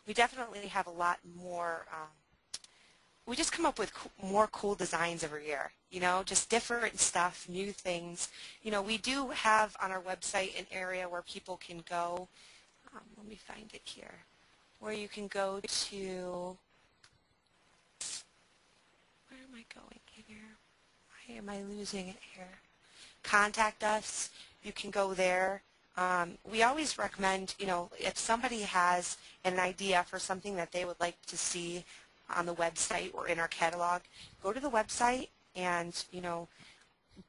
we definitely have a lot more, we just come up with more cool designs every year, just different stuff, new things. We do have on our website an area where people can go, let me find it here, where you can go to, where am I going here? Why am I losing it here? Contact us. You can go there. We always recommend, if somebody has an idea for something that they would like to see on the website or in our catalog, go to the website and,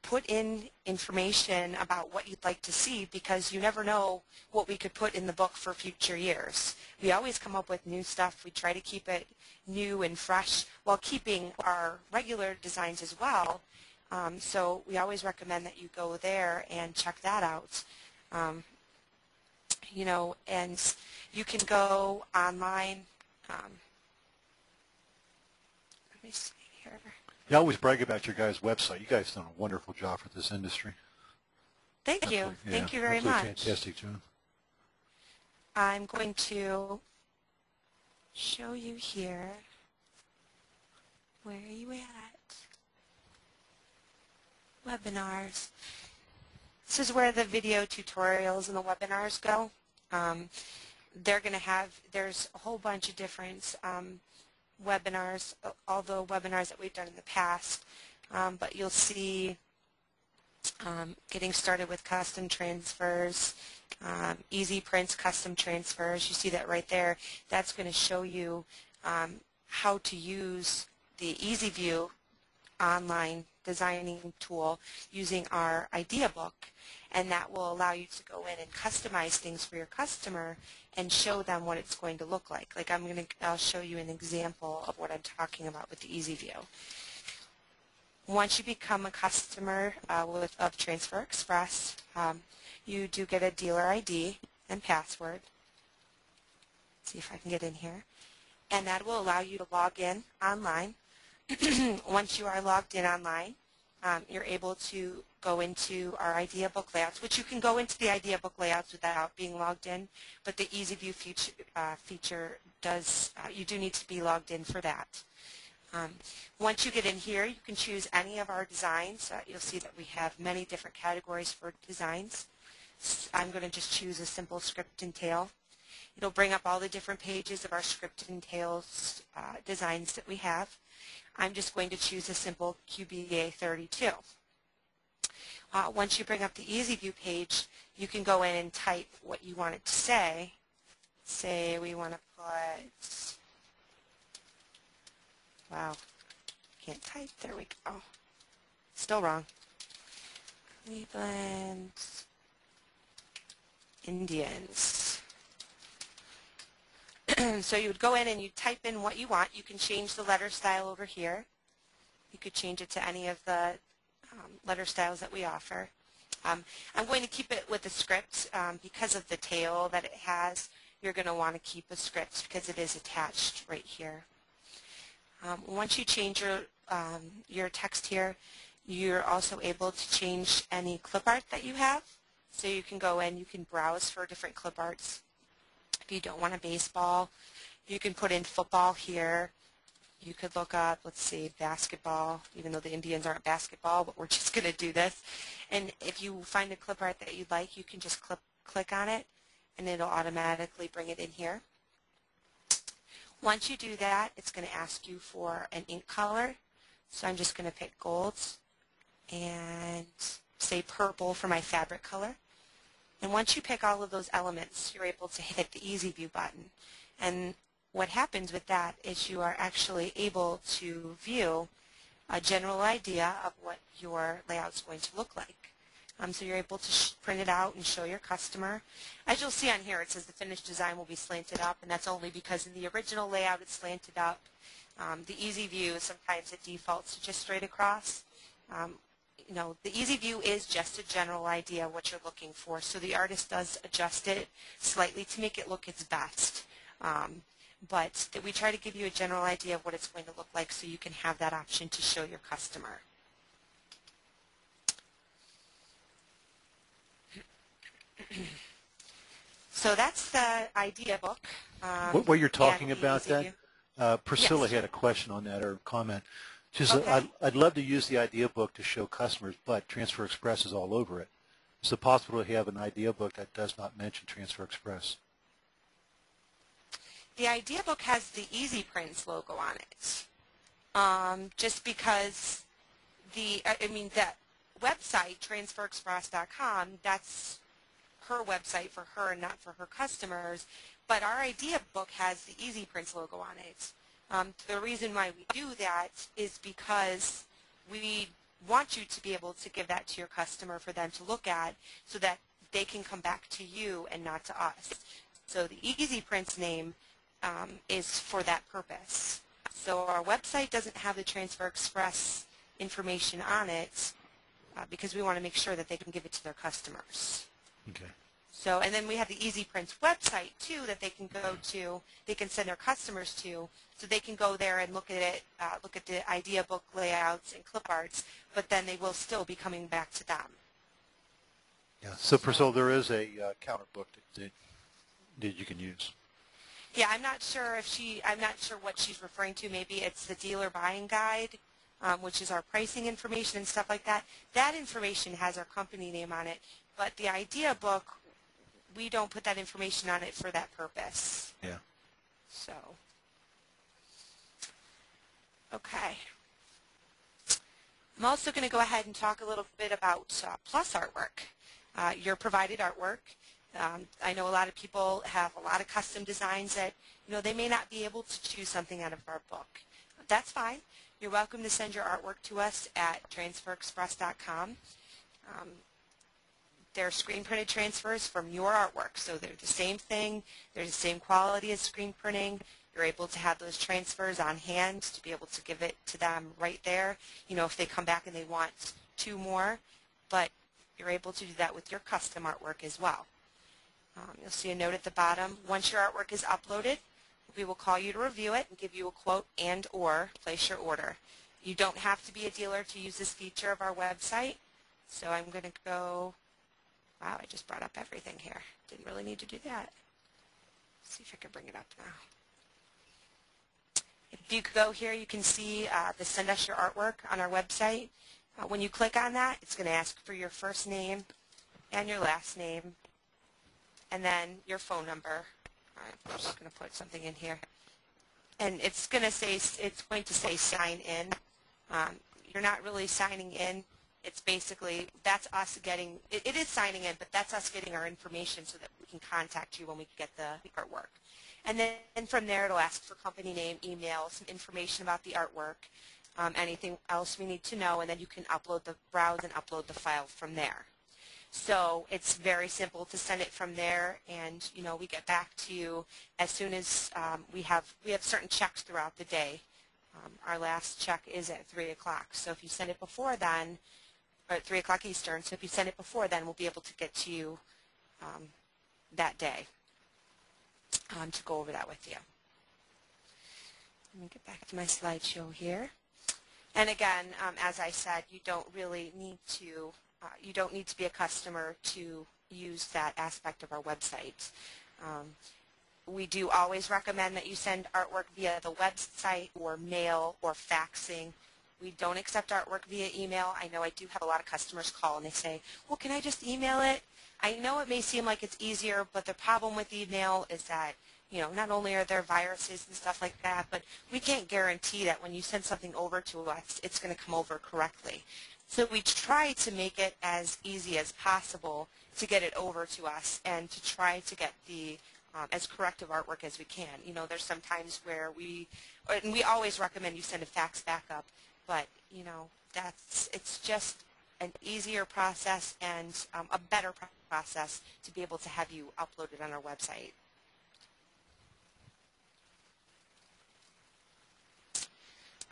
put in information about what you'd like to see, because you never know what we could put in the book for future years. We always come up with new stuff. We try to keep it new and fresh while keeping our regular designs as well. So we always recommend that you go there and check that out. And you can go online. Let me see here. Yeah, I always brag about your guys' website. You guys have done a wonderful job for this industry. Thank you. Yeah, Thank you very much. Fantastic job. I'm going to show you here. Where are you at? Webinars. This is where the video tutorials and the webinars go. They're going to have, there's a whole bunch of different webinars, all the webinars that we've done in the past, but you'll see getting started with custom transfers, Easy Prints custom transfers. You see that right there. That's going to show you how to use the EasyView online designing tool using our idea book, and that will allow you to go in and customize things for your customer and show them what it's going to look like. Like I'll show you an example of what I'm talking about with the EasyView. Once you become a customer of Transfer Express, you do get a dealer ID and password. Let's see if I can get in here. And that will allow you to log in online. Once you are logged in online, you're able to go into our idea book layouts, which you can go into the idea book layouts without being logged in, but the EasyView feature does, you do need to be logged in for that. Once you get in here, you can choose any of our designs. You'll see that we have many different categories for designs. I'm going to just choose a simple script and tail. It'll bring up all the different pages of our script and tails designs that we have. I'm just going to choose a simple QBA 32. Once you bring up the EasyView page, you can go in and type what you want it to say. Say we want to put, wow, can't type, there we go. Still wrong. Cleveland Indians. So you would go in and you type in what you want. You can change the letter style over here. You could change it to any of the letter styles that we offer. I'm going to keep it with the script because of the tail that it has. You're going to want to keep a script because it is attached right here. Once you change your text here, you're also able to change any clip art that you have. So you can go in, you can browse for different clip arts. If you don't want a baseball, you can put in football here. You could look up, let's see, basketball, even though the Indians aren't basketball, but we're just going to do this. And if you find a clip art that you'd like, you can just click on it, and it'll automatically bring it in here. Once you do that, it's going to ask you for an ink color. So I'm just going to pick gold and say purple for my fabric color. And once you pick all of those elements, you're able to hit the EasyView button. And what happens with that is you are actually able to view a general idea of what your layout's going to look like. So you're able to print it out and show your customer. As you'll see on here, it says the finished design will be slanted up, and that's only because in the original layout it's slanted up. The EasyView, sometimes it defaults to just straight across. You know, the EasyView is just a general idea of what you're looking for, so the artist does adjust it slightly to make it look its best. But we try to give you a general idea of what it's going to look like so you can have that option to show your customer. So that's the idea book. What you're talking about EasyView. that, Priscilla Yes. had a question on that or a comment. She says, Okay. I'd love to use the idea book to show customers, but Transfer Express is all over it. Is it possible to have an idea book that does not mention Transfer Express? The idea book has the EasyPrints logo on it. Just because the website, transferexpress.com, that's her website for her and not for her customers, but our idea book has the EasyPrints logo on it. The reason why we do that is because we want you to be able to give that to your customer for them to look at so that they can come back to you and not to us. So the EasyPrints name is for that purpose. So our website doesn't have the Transfer Express information on it because we want to make sure that they can give it to their customers. Okay. So, and then we have the EasyPrints website too that they can go to, they can send their customers to, so they can go there and look at it, look at the idea book layouts and clip arts, but then they will still be coming back to them. Yeah. So, Priscilla, there is a counter book that you can use. Yeah, I'm not sure what she's referring to. Maybe it's the dealer buying guide, which is our pricing information and stuff like that. That information has our company name on it, but the idea book, we don't put that information on it for that purpose. Yeah. So, okay. I'm also going to go ahead and talk a little bit about Plus artwork, your provided artwork. I know a lot of people have a lot of custom designs that, they may not be able to choose something out of our book. That's fine. You're welcome to send your artwork to us at transferexpress.com. They're screen printed transfers from your artwork, so they're the same thing. They're the same quality as screen printing. You're able to have those transfers on hand to be able to give it to them right there. You know, if they come back and they want 2 more, but you're able to do that with your custom artwork as well. You'll see a note at the bottom. Once your artwork is uploaded, we will call you to review it and give you a quote and or place your order. You don't have to be a dealer to use this feature of our website. So I'm going to go, wow, I just brought up everything here. Didn't really need to do that. Let's see if I can bring it up now. If you go here, you can see the Send Us Your Artwork on our website. When you click on that, it's going to ask for your first name and your last name, and then your phone number. I'm just going to put something in here, and it's going to say sign in. You're not really signing in. It's basically, that's us getting, it is signing in, but that's us getting our information so that we can contact you when we get the artwork. And then from there, it'll ask for company name, email, some information about the artwork, anything else we need to know, and then you can browse and upload the file from there. So it's very simple to send it from there, and you know, we get back to you as soon as we have certain checks throughout the day. Our last check is at 3 o'clock. So if you send it before then, or at 3 o'clock Eastern, so if you send it before then, we'll be able to get to you that day to go over that with you. Let me get back to my slideshow here. And again, as I said, you don't really need to you don't need to be a customer to use that aspect of our website. We do always recommend that you send artwork via the website or mail or faxing. We don't accept artwork via email. I know I do have a lot of customers call and they say, well, can I just email it? I know it may seem like it's easier, but the problem with email is that, you know, not only are there viruses and stuff like that, but we can't guarantee that when you send something over to us, it's going to come over correctly. So we try to make it as easy as possible to get it over to us and to try to get the as correct of artwork as we can. You know, there's some times where and we always recommend you send a fax backup, but, you know, it's just an easier process and a better process to be able to have you uploaded on our website.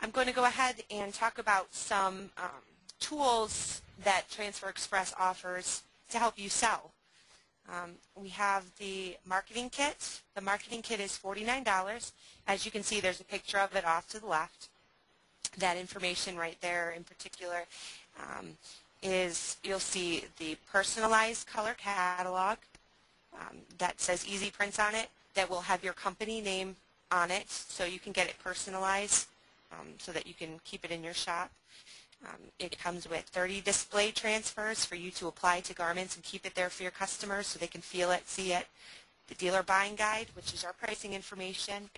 I'm going to go ahead and talk about some tools that Transfer Express offers to help you sell. We have the marketing kit. The marketing kit is $49. As you can see, there's a picture of it off to the left. That information right there in particular is, you'll see the personalized color catalog that says Easy Prints on it, that will have your company name on it so you can get it personalized so that you can keep it in your shop. It comes with 30 display transfers for you to apply to garments and keep it there for your customers so they can feel it, see it. The dealer buying guide, which is our pricing information,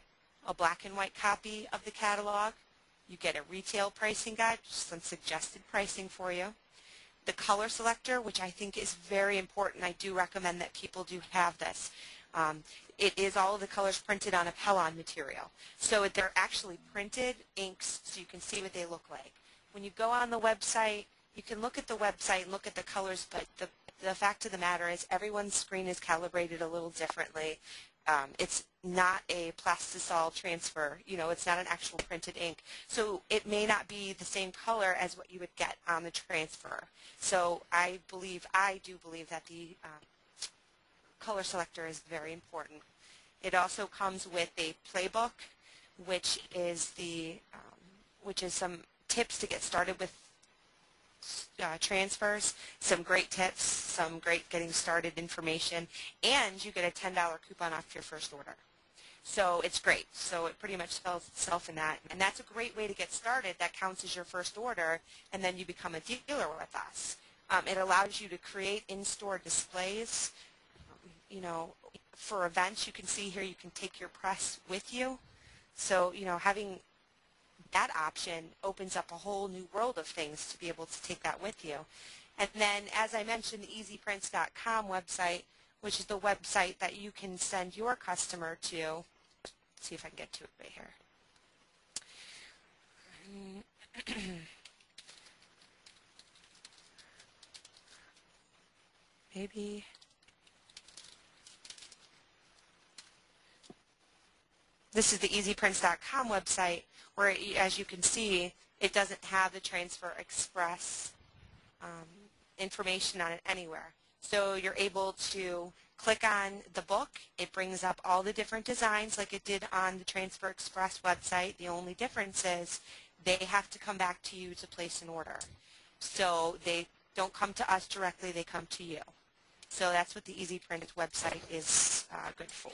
a black and white copy of the catalog. You get a retail pricing guide, just some suggested pricing for you. The color selector, which I think is very important. I do recommend that people do have this. It is all of the colors printed on a Pellon material. So they're actually printed inks so you can see what they look like. When you go on the website, you can look at the website and look at the colors, but the fact of the matter is everyone's screen is calibrated a little differently. It's not a plastisol transfer. You know, it's not an actual printed ink. So it may not be the same color as what you would get on the transfer. So I do believe that the color selector is very important. It also comes with a playbook, which is some tips to get started with transfers, some great tips, some great getting started information, and you get a $10 coupon off your first order. So it's great. So it pretty much sells itself in that. And that's a great way to get started. That counts as your first order, and then you become a dealer with us. It allows you to create in-store displays. You know, for events, you can see here you can take your press with you. So, you know, having that option opens up a whole new world of things to be able to take that with you. And then, as I mentioned, the easyprints.com website, which is the website that you can send your customer to. Let's see if I can get to it right here. Maybe. This is the EasyPrints.com website where, as you can see, it doesn't have the Transfer Express information on it anywhere. So you're able to click on the book. It brings up all the different designs like it did on the Transfer Express website. The only difference is they have to come back to you to place an order. So they don't come to us directly, they come to you. So that's what the EasyPrint website is good for.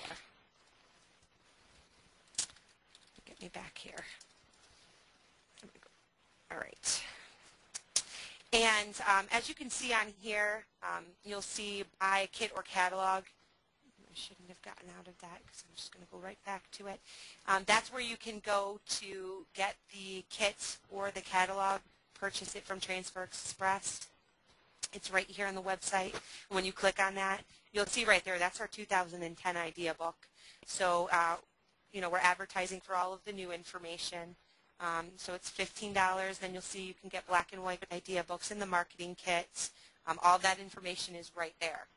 Get me back here. All right. And as you can see on here, you'll see buy kit or catalog. I shouldn't have gotten out of that because I'm just going to go right back to it. That's where you can go to get the kit or the catalog, purchase it from Transfer Express. It's right here on the website. When you click on that, you'll see right there, that's our 2010 idea book. So, you know, we're advertising for all of the new information. So it's $15. Then you'll see you can get black and white idea books and the marketing kits. All that information is right there.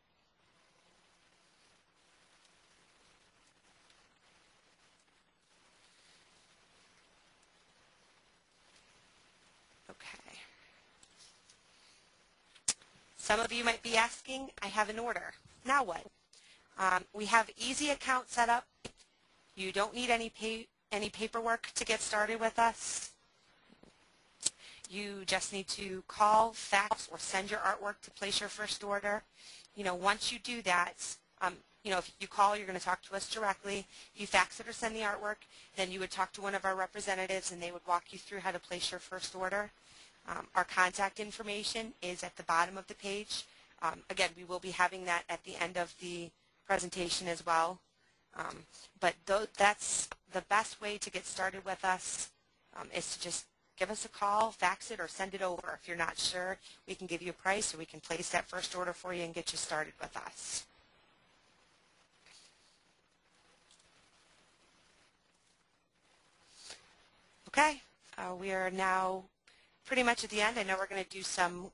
Okay. Some of you might be asking, I have an order. Now what? We have easy account set up. You don't need any paperwork to get started with us. You just need to call, fax, or send your artwork to place your first order. You know, once you do that, you know, if you call, you're going to talk to us directly. If you fax it or send the artwork, then you would talk to one of our representatives, and they would walk you through how to place your first order. Our contact information is at the bottom of the page. Again, we will be having that at the end of the presentation as well. But that's the best way to get started with us, is to just give us a call, fax it, or send it over. If you're not sure, we can give you a price, or we can place that first order for you and get you started with us. Okay, we are now pretty much at the end. I know we're going to do some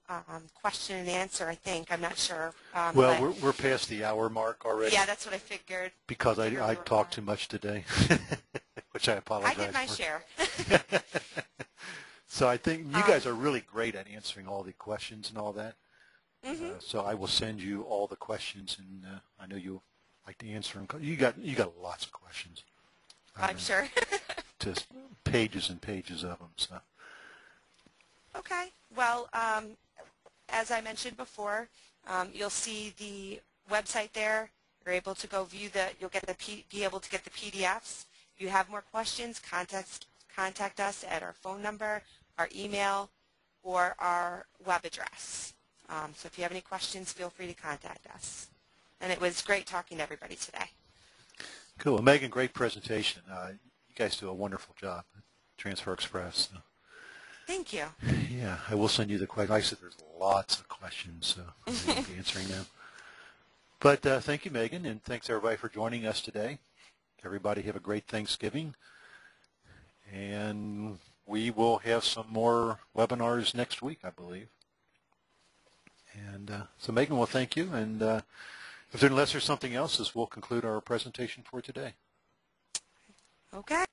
question and answer, I think. I'm not sure. Well, we're past the hour mark already. Yeah, that's what I figured. Because I talked too much today, which I apologize I did my for. share. So I think you guys are really great at answering all the questions and all that. So I will send you all the questions, and I know you'll like to answer them. You got lots of questions. I'm sure. Just pages and pages of them. So. Okay. Well, as I mentioned before, you'll see the website there. You're able to go view you'll get be able to get the PDFs. If you have more questions, contact us at our phone number, our email, or our web address. So if you have any questions, feel free to contact us. And it was great talking to everybody today. Cool. Well, Megan, great presentation. You guys do a wonderful job at Transfer Express. So. Thank you. Yeah, I will send you the questions. Like I said, there's lots of questions, so I won't be answering them. But thank you, Megan, and thanks everybody for joining us today. Everybody have a great Thanksgiving, and we will have some more webinars next week, I believe. And so, Megan, well, thank you. And unless there's something else, this will conclude our presentation for today. Okay.